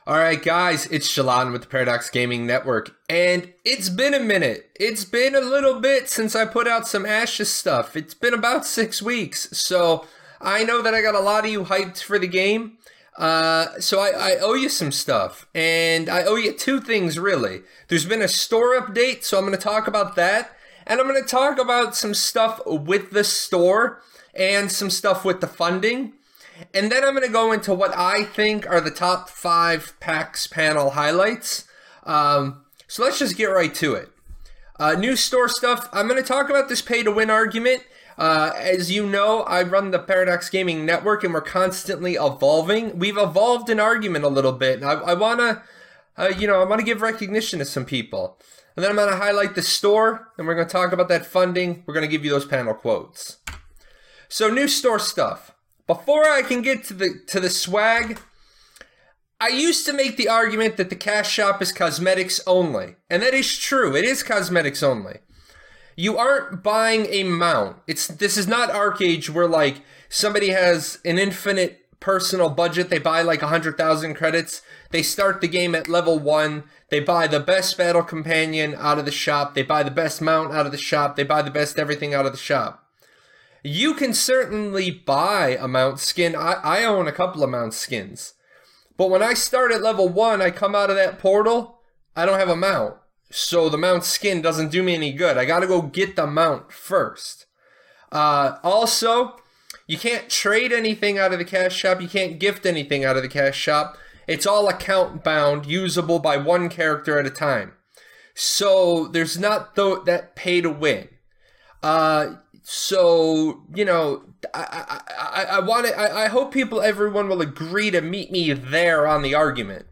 All right, guys, it's Shalon with the Paradox Gaming Network, and it's been a minute. It's been a little bit since I put out some Ashes stuff. It's been about 6 weeks, so I know that I got a lot of you hyped for the game. So I owe you some stuff, and I owe you two things, really. There's been a store update, so I'm going to talk about that, and I'm going to talk about some stuff with the store and some stuff with the funding. And then I'm going to go into what I think are the top 5 PAX panel highlights. So let's just get right to it. New store stuff. I'm going to talk about this pay-to-win argument. As you know, I run the Paradox Gaming Network, and we're constantly evolving. We've evolved an argument a little bit. I want to, I want to give recognition to some people. And then I'm going to highlight the store, and we're going to talk about that funding. We're going to give you those panel quotes. So new store stuff. Before I can get to the swag, I used to make the argument that the cash shop is cosmetics only. And that is true. It is cosmetics only. You aren't buying a mount. This is not Arcade where like somebody has an infinite personal budget. They buy like 100,000 credits. They start the game at level 1. They buy the best battle companion out of the shop. They buy the best mount out of the shop. They buy the best everything out of the shop. You can certainly buy a mount skin. I own a couple of mount skins. But when I start at level 1, I come out of that portal, I don't have a mount. So the mount skin doesn't do me any good. I gotta go get the mount first. Also, you can't trade anything out of the cash shop. You can't gift anything out of the cash shop. It's all account bound, usable by one character at a time. So there's not that pay to win. So, I hope everyone will agree to meet me there on the argument.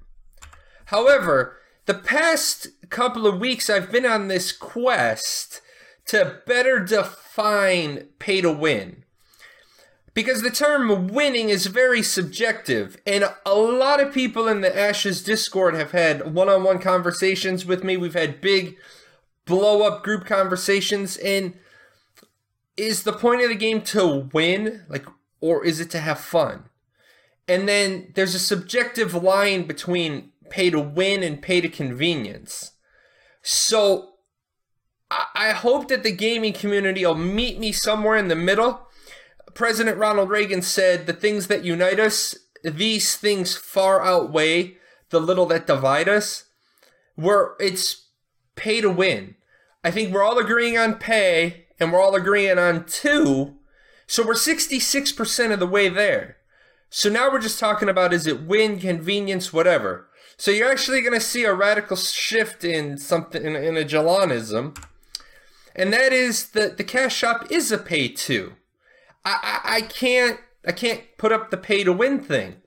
However, the past couple of weeks I've been on this quest to better define pay to win. Because the term winning is very subjective, and a lot of people in the Ashes Discord have had one-on-one conversations with me. We've had big blow-up group conversations, and is the point of the game to win, or is it to have fun? And then there's a subjective line between pay to win and pay to convenience. So I hope that the gaming community will meet me somewhere in the middle. President Ronald Reagan said, the things that unite us, these things far outweigh the little that divide us. It's pay to win. I think we're all agreeing on pay, and we're all agreeing on 2, so we're 66% of the way there. So now we're just talking about, is it win, convenience, whatever. So you're actually going to see a radical shift in something, in a Jalanism, and that is that the cash shop is a pay to. I can't put up the pay to win thing.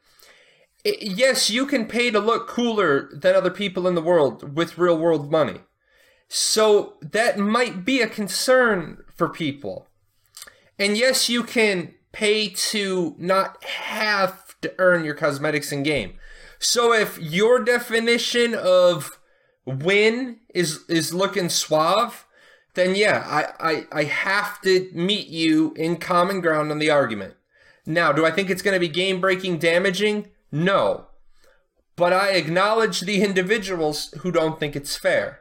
Yes, you can pay to look cooler than other people in the world with real world money. So that might be a concern for people. And yes, you can pay to not have to earn your cosmetics in game. So if your definition of win is looking suave, then yeah, I have to meet you in common ground on the argument. Now, do I think it's going to be game-breaking, damaging? No. But I acknowledge the individuals who don't think it's fair.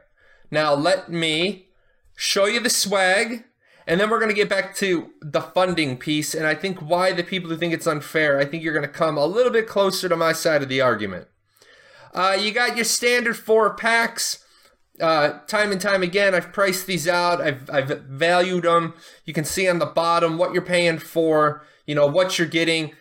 Now, let me show you the swag, and then we're going to get back to the funding piece, and I think why the people who think it's unfair, I think you're going to come a little bit closer to my side of the argument. You got your standard 4 packs. Time and time again, I've priced these out. I've valued them. You can see on the bottom what you're paying for, what you're getting.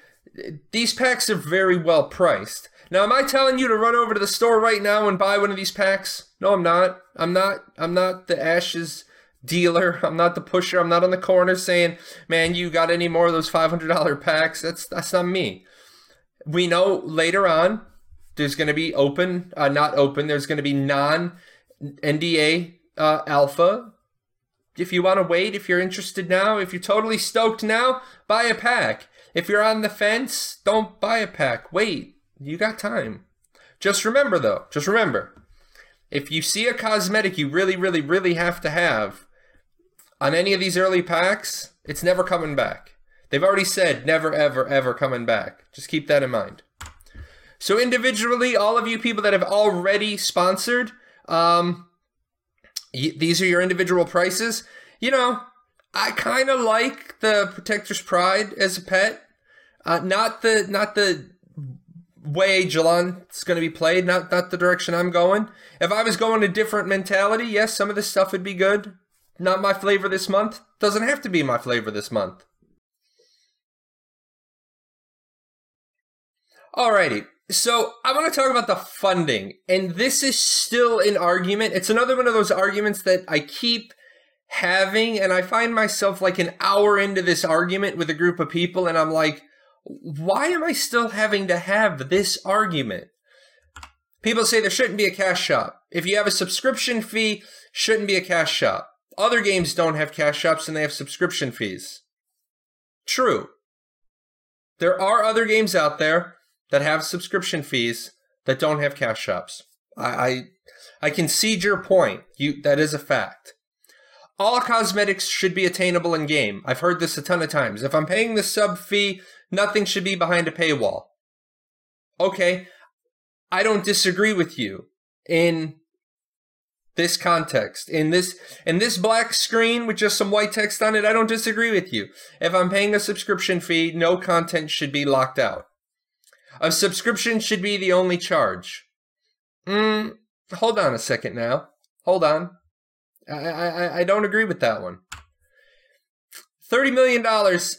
These packs are very well priced. Now, am I telling you to run over to the store right now and buy one of these packs? No, I'm not. I'm not the Ashes dealer. I'm not the pusher. I'm not on the corner saying, man, you got any more of those $500 packs? That's not me. We know later on there's going to be there's going to be non-NDA alpha. If you want to wait, if you're interested now, if you're totally stoked now, buy a pack. If you're on the fence, don't buy a pack. Wait. You got time. Just remember, if you see a cosmetic you really, really, really have to have on any of these early packs, it's never coming back. They've already said never, ever, ever coming back. Just keep that in mind. So individually, all of you people that have already sponsored, these are your individual prices. You know, I kind of like the Protector's Pride as a pet. Not the way Jalon's going to be played, not the direction I'm going. If I was going a different mentality, yes, some of this stuff would be good. Not my flavor this month. Doesn't have to be my flavor this month. Alrighty, so I want to talk about the funding, and this is still an argument. It's another one of those arguments that I keep having, and I find myself like an hour into this argument with a group of people, and I'm like, why am I still having to have this argument? People say there shouldn't be a cash shop. If you have a subscription fee, shouldn't be a cash shop. Other games don't have cash shops and they have subscription fees. True. There are other games out there that have subscription fees that don't have cash shops. I concede your point. That is a fact. All cosmetics should be attainable in game. I've heard this a ton of times. If I'm paying the sub fee, nothing should be behind a paywall. Okay, I don't disagree with you in this context. In this black screen with just some white text on it, I don't disagree with you. If I'm paying a subscription fee, no content should be locked out. A subscription should be the only charge. Hold on a second now. Hold on. I don't agree with that one. $30 million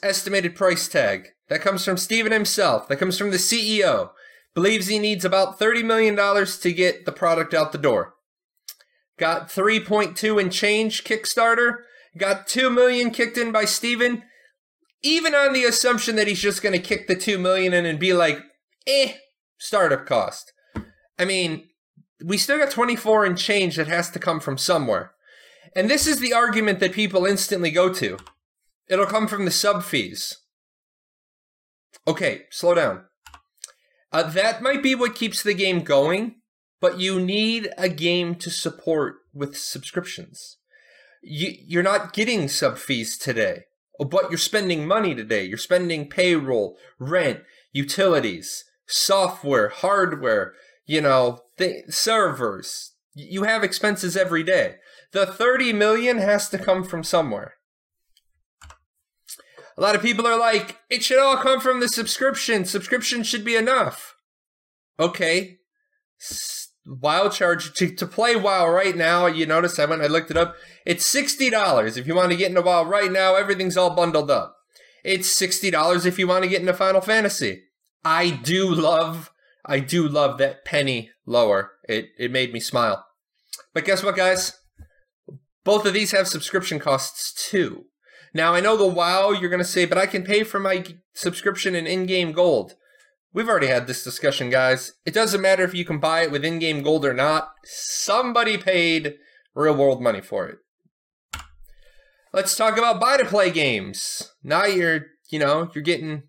estimated price tag. That comes from Steven himself. That comes from the CEO. Believes he needs about $30 million to get the product out the door. Got 3.2 and change Kickstarter. Got 2 million kicked in by Steven. Even on the assumption that he's just going to kick the 2 million in and be like, startup cost. I mean, we still got 24 and change that has to come from somewhere. And this is the argument that people instantly go to. It'll come from the sub fees. Okay, slow down. That might be what keeps the game going, but you need a game to support with subscriptions. You're not getting sub fees today, but you're spending money today. You're spending payroll, rent, utilities, software, hardware, servers. You have expenses every day. The 30 million has to come from somewhere. A lot of people are like, it should all come from the subscription. Subscription should be enough. Okay. WoW charge to play WoW right now. You notice I looked it up. It's $60 if you want to get into WoW right now. Everything's all bundled up. It's $60 if you want to get into Final Fantasy. I do love that penny lower. It made me smile. But guess what, guys? Both of these have subscription costs too. Now, I know the WoW, you're going to say, but I can pay for my subscription in in-game gold. We've already had this discussion, guys. It doesn't matter if you can buy it with in-game gold or not. Somebody paid real-world money for it. Let's talk about buy-to-play games. Now you're getting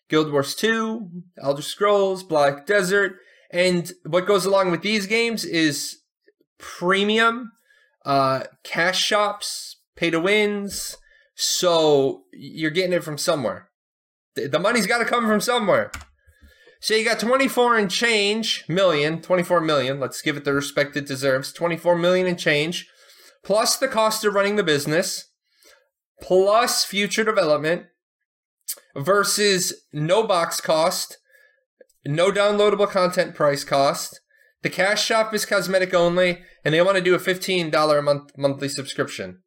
Guild Wars 2, Elder Scrolls, Black Desert, and what goes along with these games is premium, cash shops, pay-to-wins. So you're getting it from somewhere. The money's got to come from somewhere. So you got 24 and change million, 24 million. Let's give it the respect it deserves. 24 million and change, plus the cost of running the business, plus future development, versus no box cost, no downloadable content price cost. The cash shop is cosmetic only, and they want to do a $15 a month monthly subscription.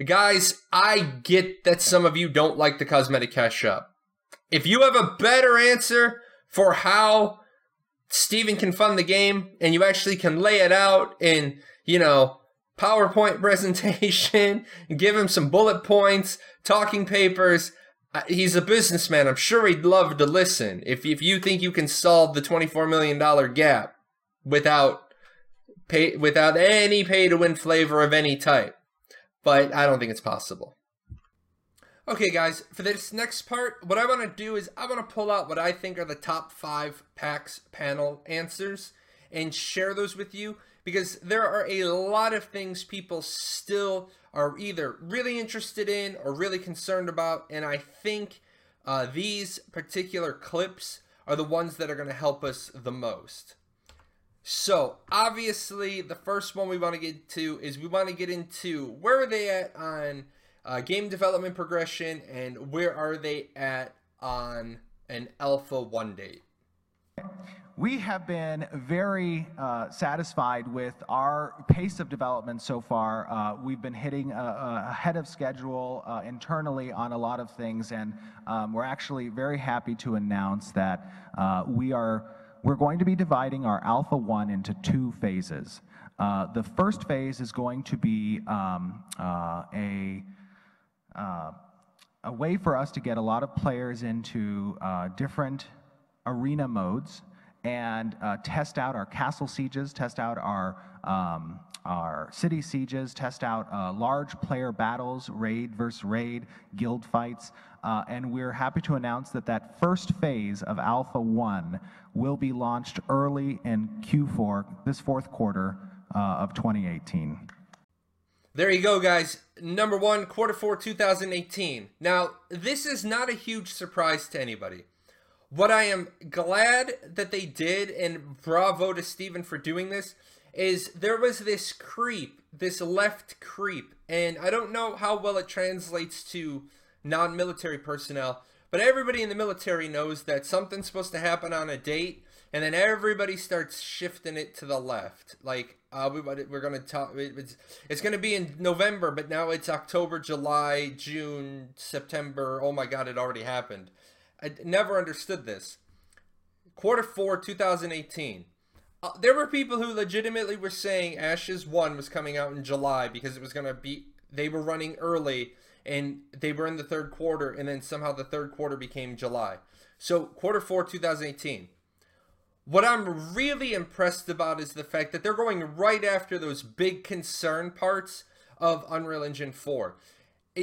Guys, I get that some of you don't like the cosmetic cash shop. If you have a better answer for how Steven can fund the game, and you actually can lay it out in, PowerPoint presentation, give him some bullet points, talking papers. He's a businessman. I'm sure he'd love to listen. If you think you can solve the $24 million gap without any pay-to-win flavor of any type. But I don't think it's possible. Okay, guys, for this next part, what I want to do is I want to pull out what I think are the top 5 PAX panel answers and share those with you, because there are a lot of things people still are either really interested in or really concerned about, and I think these particular clips are the ones that are going to help us the most. So, obviously, the first one we want to get to is we want to get into where are they at on game development progression, and where are they at on an Alpha 1 date. We have been very satisfied with our pace of development so far. We've been hitting ahead of schedule internally on a lot of things, and we're actually very happy to announce that we're going to be dividing our Alpha 1 into 2 phases. The first phase is going to be a way for us to get a lot of players into different arena modes and test out our castle sieges, test out our city sieges, test out large player battles, raid versus raid, guild fights, and we're happy to announce that that first phase of Alpha 1 will be launched early in Q4, this fourth quarter of 2018. There you go, guys. Number 1, quarter 4, 2018. Now, this is not a huge surprise to anybody. What I am glad that they did, and bravo to Steven for doing this, is there was this creep, this left creep, and I don't know how well it translates to non-military personnel, but everybody in the military knows that something's supposed to happen on a date, and then everybody starts shifting it to the left. Like, we're going to talk, it's going to be in November, but now it's October, July, June, September. Oh my God, it already happened. I never understood this. Quarter 4, 2018. There were people who legitimately were saying Ashes 1 was coming out in July because it was going to be, they were running early and they were in the third quarter, and then somehow the third quarter became July. So quarter 4, 2018. What I'm really impressed about is the fact that they're going right after those big concern parts of Unreal Engine 4.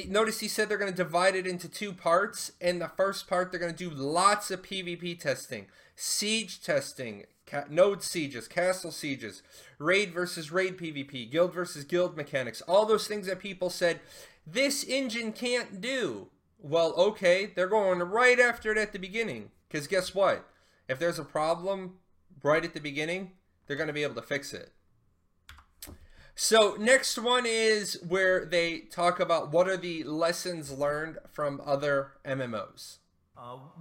Notice he said they're going to divide it into 2 parts. In the first part, they're going to do lots of PvP testing, siege testing, node sieges, castle sieges, raid versus raid PvP, guild versus guild mechanics, all those things that people said this engine can't do. Well, okay, they're going right after it at the beginning, because guess what? If there's a problem right at the beginning, they're going to be able to fix it. So next one is where they talk about what are the lessons learned from other MMOs.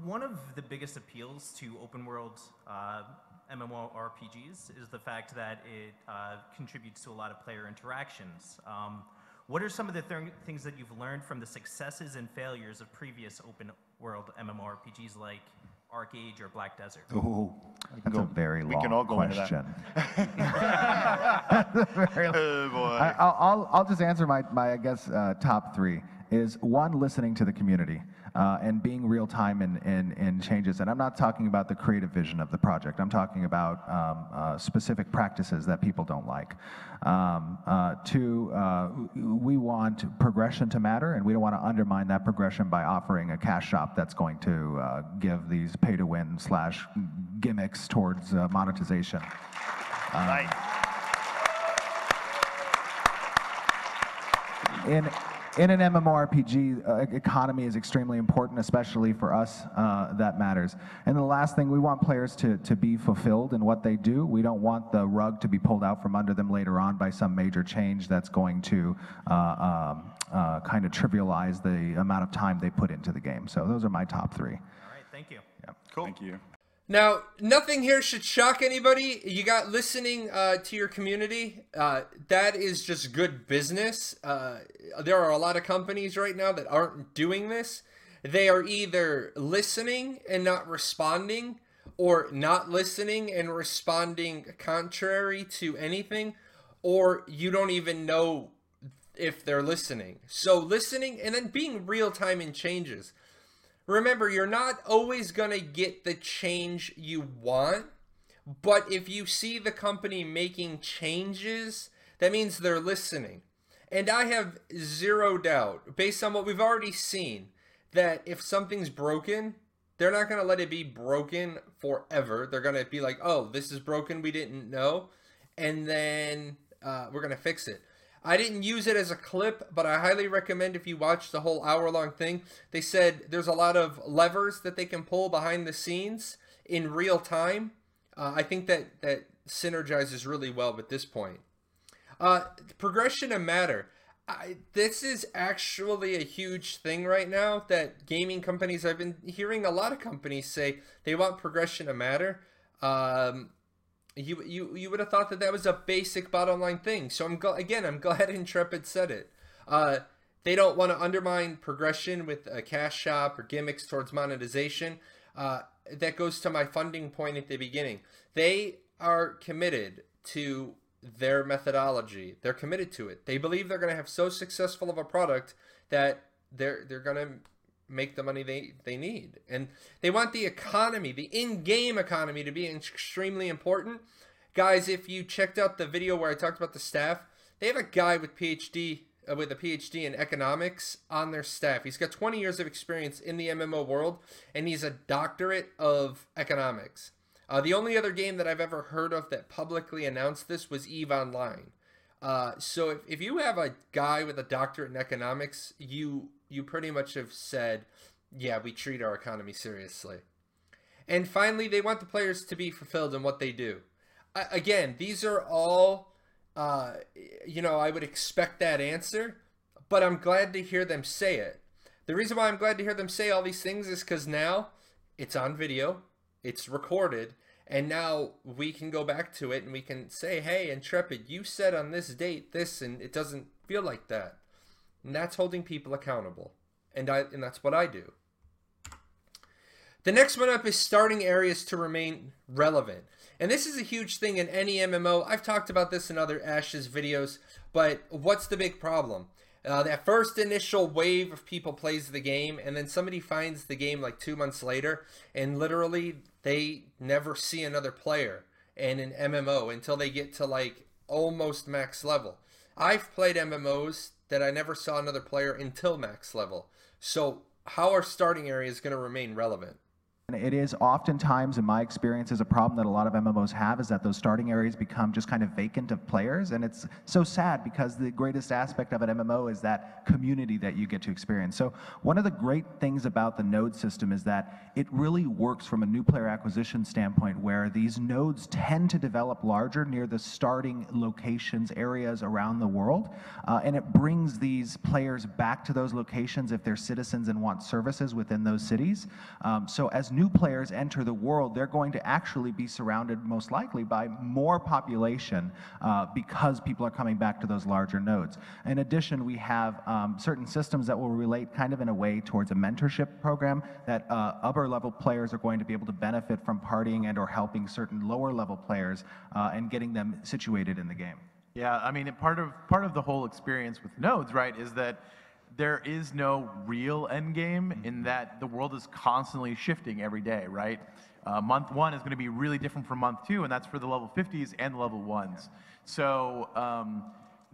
One of the biggest appeals to open world MMORPGs is the fact that it contributes to a lot of player interactions. What are some of the things that you've learned from the successes and failures of previous open world MMORPGs like Arcade or Black Desert? Ooh, that's a very long We can all go question. into that. Oh boy. I'll just answer my I guess, top 3 is 1, listening to the community and being real time in changes. And I'm not talking about the creative vision of the project. I'm talking about specific practices that people don't like. 2, we want progression to matter, and we don't want to undermine that progression by offering a cash shop that's going to give these pay-to-win / gimmicks towards monetization. Nice. In an MMORPG, economy is extremely important, especially for us, that matters. And the last thing, we want players to be fulfilled in what they do. We don't want the rug to be pulled out from under them later on by some major change that's going to kind of trivialize the amount of time they put into the game. So those are my top 3. All right, thank you. Yeah. Cool. Thank you. Now, nothing here should shock anybody. You got listening to your community. That is just good business. There are a lot of companies right now that aren't doing this. They are either listening and not responding, or not listening and responding contrary to anything, or you don't even know if they're listening. So listening and then being real time in changes. Remember, you're not always going to get the change you want, but if you see the company making changes, that means they're listening. And I have zero doubt, based on what we've already seen, that if something's broken, they're not going to let it be broken forever. They're going to be like, oh, this is broken, we didn't know, and then we're going to fix it. I didn't use it as a clip, but I highly recommend if you watch the whole hour-long thing. They said there's a lot of levers that they can pull behind the scenes in real time, I think that synergizes really well with this point. Progression and matter. This is actually a huge thing right now that gaming companies, I've been hearing a lot of companies say they want progression to matter. You would have thought that was a basic bottom line thing. So I'm glad Intrepid said it. They don't want to undermine progression with a cash shop or gimmicks towards monetization. That goes to my funding point at the beginning. They are committed to their methodology. They're committed to it. They believe they're going to have so successful of a product that they're going to make the money they need. And they want the economy, the in-game economy, to be extremely important. Guys, if you checked out the video where I talked about the staff, they have a guy with a PhD in economics on their staff. He's got 20 years of experience in the MMO world, and he's a doctorate of economics. The only other game that I've ever heard of that publicly announced this was EVE Online. So if you have a guy with a doctorate in economics, you pretty much have said, yeah, we treat our economy seriously. And finally, they want the players to be fulfilled in what they do. Again, these are all, I would expect that answer, but I'm glad to hear them say it. The reason why I'm glad to hear them say all these things is because now it's on video, it's recorded, and now we can go back to it and we can say, hey, Intrepid, you said on this date this, and it doesn't feel like that. And that's holding people accountable. And that's what I do. The next one up is starting areas to remain relevant. And this is a huge thing in any MMO. I've talked about this in other Ashes videos, but what's the big problem? That first initial wave of people plays the game, and then somebody finds the game like 2 months later, and literally they never see another player in an MMO until they get to like almost max level. I've played MMOs that I never saw another player until max level. So how are starting areas going to remain relevant? It is oftentimes, in my experience, is a problem that a lot of MMOs have, is that those starting areas become just kind of vacant of players, and it's so sad because the greatest aspect of an MMO is that community that you get to experience. So one of the great things about the node system is that it really works from a new player acquisition standpoint, where these nodes tend to develop larger near the starting locations, areas around the world, and it brings these players back to those locations if they're citizens and want services within those cities. So as new players enter the world, they're going to actually be surrounded most likely by more population because people are coming back to those larger nodes. In addition, we have certain systems that will relate kind of in a way towards a mentorship program that upper level players are going to be able to benefit from partying and or helping certain lower level players and getting them situated in the game. Yeah, I mean, part of the whole experience with nodes, right, is that there is no real end game in that the world is constantly shifting every day, right? Month 1 is going to be really different from month 2, and that's for the level 50s and the level 1s. So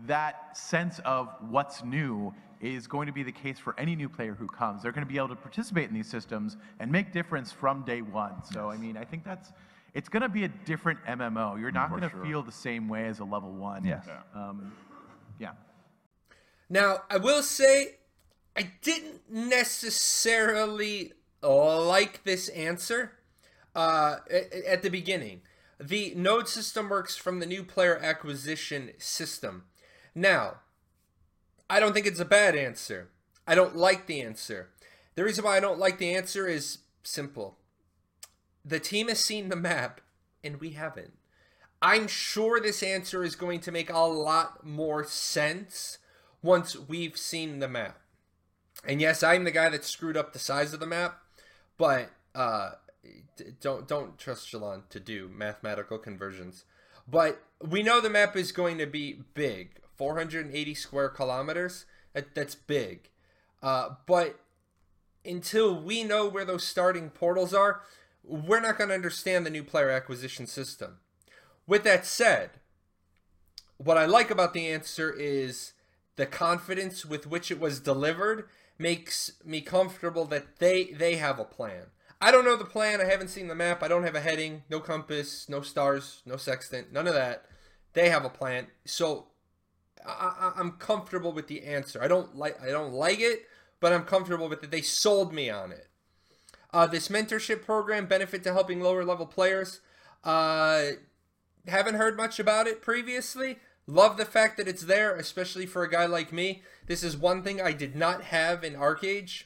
that sense of what's new is going to be the case for any new player who comes. They're going to be able to participate in these systems and make difference from day one. So, I mean, I think it's going to be a different MMO. You're not going to feel the same way as a level 1. Yes. Yeah. Now, I will say, I didn't necessarily like this answer at the beginning. The node system works from the new player acquisition system. Now, I don't think it's a bad answer. I don't like the answer. The reason why I don't like the answer is simple. The team has seen the map, and we haven't. I'm sure this answer is going to make a lot more sense once we've seen the map. And yes, I'm the guy that screwed up the size of the map, but don't trust Shalon to do mathematical conversions. But we know the map is going to be big, 480 square kilometers. That's big. But until we know where those starting portals are, we're not going to understand the new player acquisition system. With that said, what I like about the answer is the confidence with which it was delivered makes me comfortable that they have a plan. I don't know the plan. I haven't seen the map. I don't have a heading, no compass, no stars, no sextant, none of that. They have a plan. So I'm comfortable with the answer. I don't like it, but I'm comfortable with it. They sold me on it. This mentorship program, benefit to helping lower level players. Haven't heard much about it previously. Love the fact that it's there, especially for a guy like me. This is one thing I did not have in ArcAge.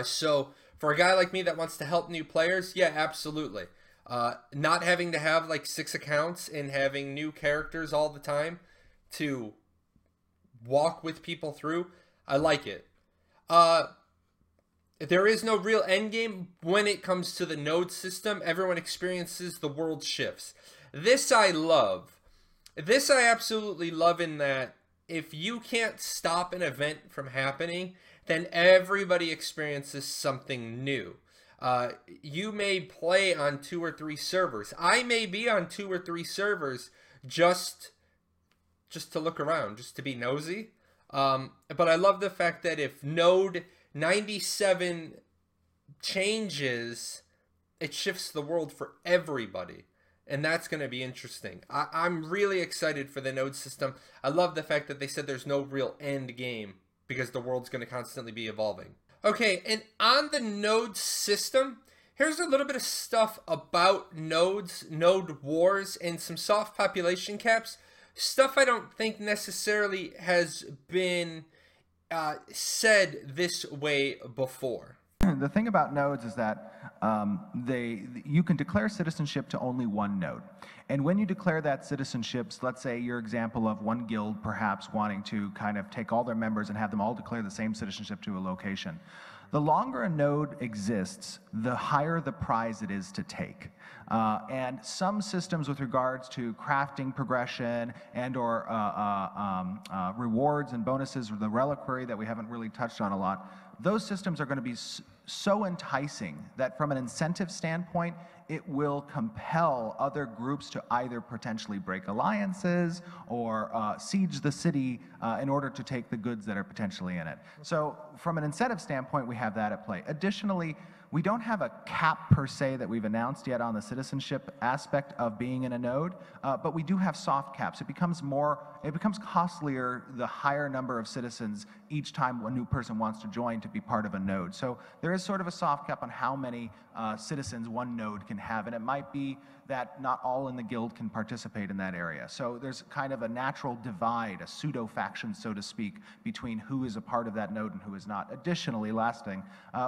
So for a guy like me that wants to help new players, yeah, absolutely. Not having to have like 6 accounts and having new characters all the time to walk with people through, I like it. There is no real endgame when it comes to the node system. Everyone experiences the world shifts. This I love. This I absolutely love in that if you can't stop an event from happening, then everybody experiences something new. You may play on 2 or 3 servers. I may be on 2 or 3 servers just to look around, just to be nosy. But I love the fact that if node 97 changes, it shifts the world for everybody. And that's going to be interesting. I'm really excited for the node system. I love the fact that they said there's no real end game because the world's going to constantly be evolving. Okay, and on the node system, here's a little bit of stuff about nodes, node wars, and some soft population caps. Stuff I don't think necessarily has been said this way before. The thing about nodes is that you can declare citizenship to only one node. And when you declare that citizenship, let's say your example of one guild perhaps wanting to kind of take all their members and have them all declare the same citizenship to a location. The longer a node exists, the higher the prize it is to take. And some systems with regards to crafting progression and or rewards and bonuses, or the reliquary that we haven't really touched on a lot, those systems are going to be so enticing that from an incentive standpoint, it will compel other groups to either potentially break alliances or siege the city in order to take the goods that are potentially in it. So from an incentive standpoint, we have that at play. Additionally, we don't have a cap per se that we've announced yet on the citizenship aspect of being in a node, but we do have soft caps. It becomes costlier the higher number of citizens each time a new person wants to join to be part of a node. So there is sort of a soft cap on how many citizens one node can have, and it might be that not all in the guild can participate in that area. So there's kind of a natural divide, a pseudo-faction, so to speak, between who is a part of that node and who is not. Additionally, last thing,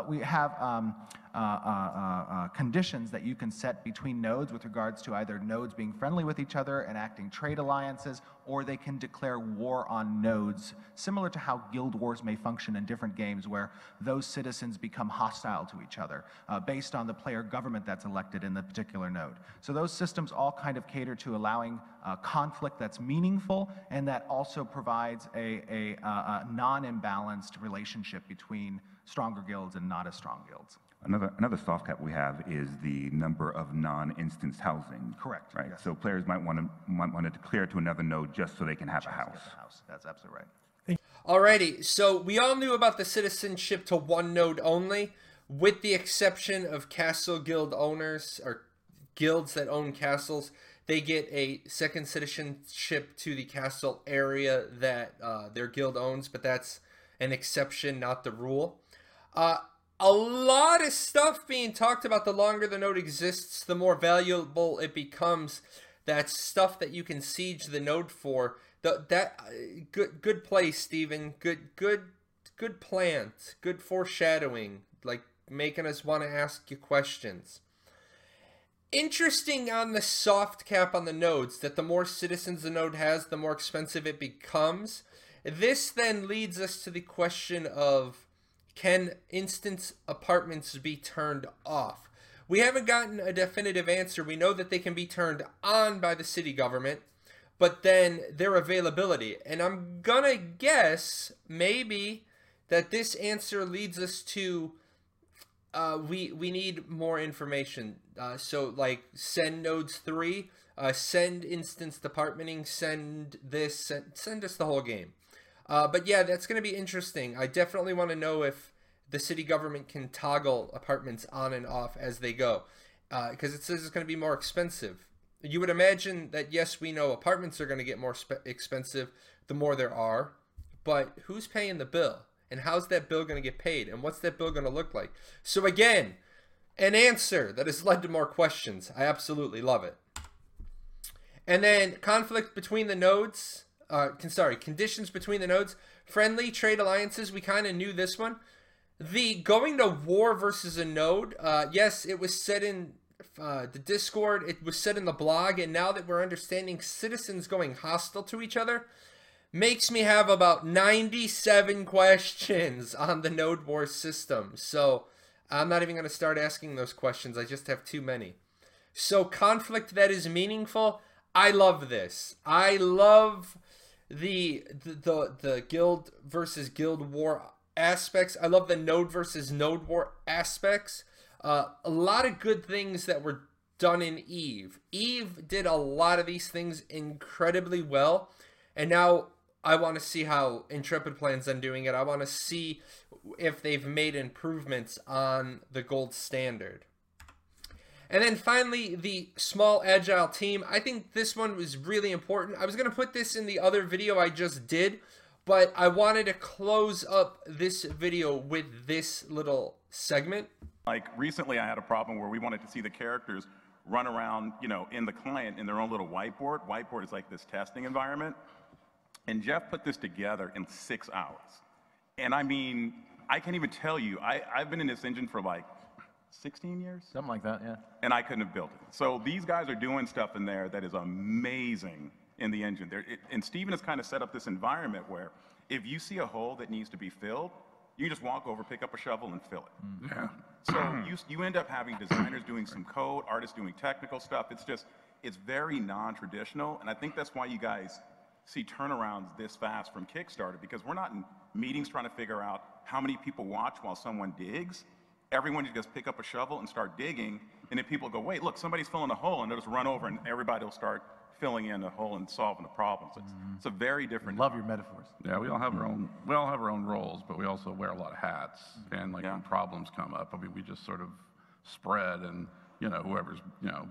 we have conditions that you can set between nodes with regards to either nodes being friendly with each other and acting trade alliances, or they can declare war on nodes, similar to how guild wars may function in different games where those citizens become hostile to each other based on the player government that's elected in the particular node. So those systems all kind of cater to allowing conflict that's meaningful and that also provides a non-imbalanced relationship between stronger guilds and not as strong guilds. Another soft cap we have is the number of non-instanced housing. Correct. Right. Yes. So players might want to declare to another node just so they can have a house. That's absolutely right. Alrighty, so we all knew about the citizenship to one node only, with the exception of castle guild owners or guilds that own castles. They get a second citizenship to the castle area that their guild owns, but that's an exception, not the rule. A lot of stuff being talked about. The longer the node exists, the more valuable it becomes. That's stuff that you can siege the node for. Good play, Steven. Good plant. Good foreshadowing. Like making us want to ask you questions. Interesting on the soft cap on the nodes, that the more citizens the node has, the more expensive it becomes. This then leads us to the question of, can instance apartments be turned off? We haven't gotten a definitive answer. We know that they can be turned on by the city government, but then their availability. And I'm gonna guess maybe that this answer leads us to we need more information. So like send nodes 3, send instance departmenting, send this, send us the whole game. But yeah, that's going to be interesting. I definitely want to know if the city government can toggle apartments on and off as they go, because it says it's going to be more expensive. You would imagine that, yes, we know apartments are going to get more expensive the more there are, but who's paying the bill? And how's that bill going to get paid? And what's that bill going to look like? So again, an answer that has led to more questions. I absolutely love it. And then conflict between the nodes. Conditions between the nodes. Friendly trade alliances. We kind of knew this one. The going to war versus a node. Yes, it was said in the Discord. It was said in the blog. And now that we're understanding citizens going hostile to each other, makes me have about 97 questions on the node war system. So I'm not even going to start asking those questions. I just have too many. So conflict that is meaningful. I love this. I love the guild versus guild war aspects. I love the node versus node war aspects. A lot of good things that were done in Eve. Eve did a lot of these things incredibly well. And now I want to see how Intrepid plans on doing it. I want to see if they've made improvements on the gold standard. And then finally, the small agile team. I think this one was really important. I was going to put this in the other video I just did, but I wanted to close up this video with this little segment. Like recently I had a problem where we wanted to see the characters run around, you know, in the client in their own little whiteboard. Whiteboard is like this testing environment. And Jeff put this together in 6 hours. And I mean, I can't even tell you, I've been in this engine for like 16 years? Something like that, yeah. And I couldn't have built it. So these guys are doing stuff in there that is amazing in the engine. And Steven has kind of set up this environment where if you see a hole that needs to be filled, you just walk over, pick up a shovel, and fill it. Yeah. So you end up having designers doing some code, artists doing technical stuff. It's very non-traditional, and I think that's why you guys see turnarounds this fast from Kickstarter, because we're not in meetings trying to figure out how many people watch while someone digs. Everyone just pick up a shovel and start digging, and then people go, wait, look, somebody's filling a hole, and they'll just run over, and everybody will start filling in the hole and solving the problem. So it's a very different. Love your metaphors. Yeah, we all have our own roles, but we also wear a lot of hats. And like when problems come up, I mean, we just sort of spread, and you know, whoever's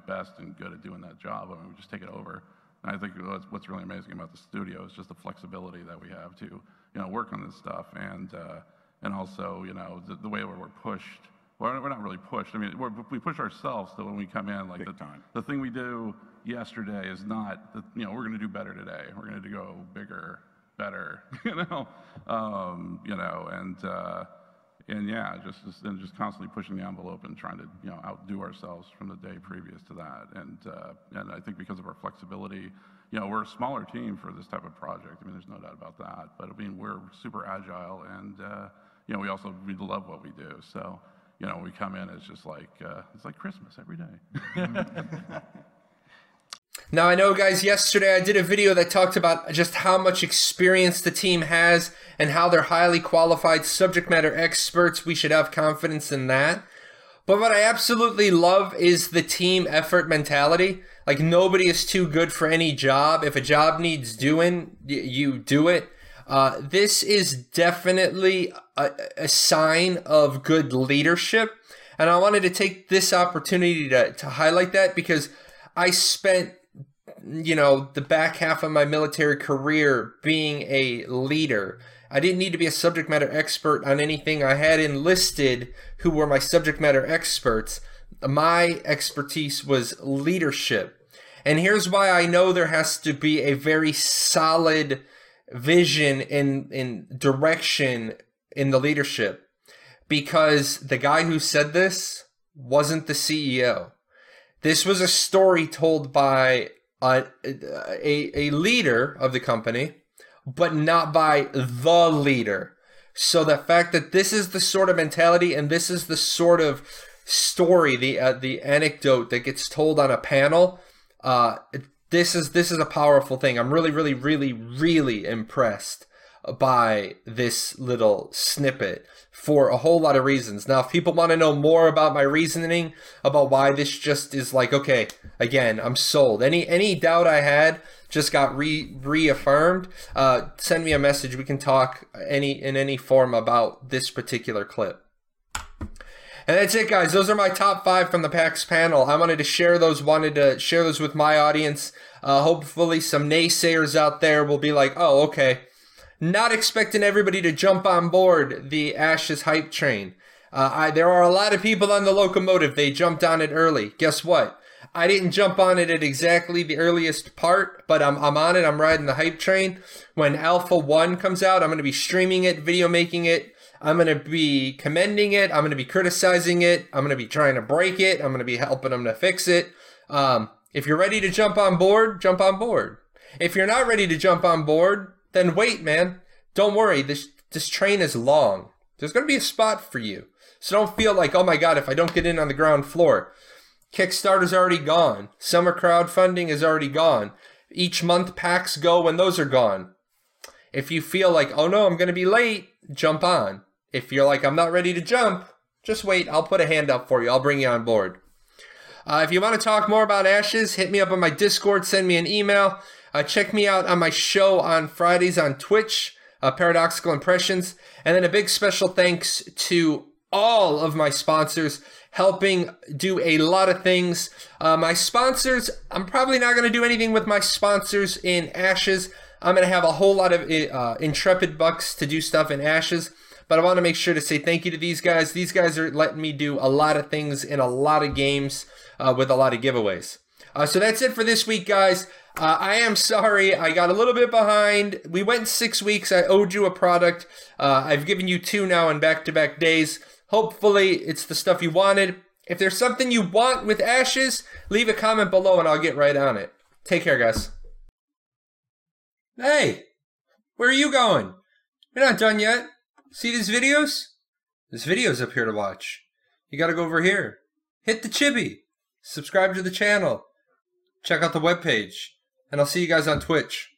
best and good at doing that job, I mean, we just take it over. And I think what's really amazing about the studio is just the flexibility that we have to work on this stuff, and also the way we're pushed. Well, we're not really pushed. I mean, we push ourselves. So when we come in, like the thing we do yesterday is not, we're going to do better today. We're going to go bigger, better, and yeah, just constantly pushing the envelope and trying to outdo ourselves from the day previous to that. And I think because of our flexibility, we're a smaller team for this type of project. I mean, there's no doubt about that. But I mean, we're super agile, and we love what we do. So. When we come in, it's just like Christmas every day. Now, I know, guys, yesterday I did a video that talked about just how much experience the team has and how they're highly qualified subject matter experts. We should have confidence in that. But what I absolutely love is the team effort mentality. Like, nobody is too good for any job. If a job needs doing, you do it. This is definitely a sign of good leadership, and I wanted to take this opportunity to highlight that, because I spent the back half of my military career being a leader. I didn't need to be a subject matter expert on anything. I had enlisted who were my subject matter experts. My expertise was leadership, and here's why I know there has to be a very solid vision in direction in the leadership, because the guy who said this wasn't the CEO. This was a story told by a leader of the company, but not by the leader. So the fact that this is the sort of mentality and this is the sort of story, the anecdote that gets told on a panel, This is a powerful thing. I'm really, really, really, really impressed by this little snippet for a whole lot of reasons. Now, if people want to know more about my reasoning about why this just is like, okay, again, I'm sold. Any doubt I had just got reaffirmed. Send me a message. We can talk in any form about this particular clip. And that's it, guys. Those are my top 5 from the PAX panel. I wanted to share those with my audience. Hopefully some naysayers out there will be like, oh, okay, Not expecting everybody to jump on board the Ashes hype train. There are a lot of people on the locomotive. They jumped on it early. Guess what? I didn't jump on it at exactly the earliest part, but I'm on it. I'm riding the hype train. When Alpha 1 comes out, I'm going to be streaming it, video making it. I'm going to be commending it. I'm going to be criticizing it. I'm going to be trying to break it. I'm going to be helping them to fix it. If you're ready to jump on board, jump on board. If you're not ready to jump on board, then wait, man. Don't worry. This train is long. There's going to be a spot for you. So don't feel like, oh my God, if I don't get in on the ground floor. Kickstarter's already gone. Summer crowdfunding is already gone. Each month PAX go when those are gone. If you feel like, oh no, I'm going to be late, jump on. If you're like, I'm not ready to jump, just wait. I'll put a hand up for you. I'll bring you on board. If you want to talk more about Ashes, hit me up on my Discord. Send me an email. Check me out on my show on Fridays on Twitch, Paradoxical Impressions. And then a big special thanks to all of my sponsors helping do a lot of things. My sponsors, I'm probably not going to do anything with my sponsors in Ashes. I'm going to have a whole lot of Intrepid bucks to do stuff in Ashes. But I want to make sure to say thank you to these guys. These guys are letting me do a lot of things in a lot of games with a lot of giveaways. So that's it for this week, guys. I am sorry. I got a little bit behind. We went 6 weeks. I owed you a product. I've given you 2 now in back-to-back days. Hopefully, it's the stuff you wanted. If there's something you want with Ashes, leave a comment below and I'll get right on it. Take care, guys. Hey, where are you going? You're not done yet. See these videos? There's videos up here to watch. You gotta go over here. Hit the chibi. Subscribe to the channel. Check out the webpage. And I'll see you guys on Twitch.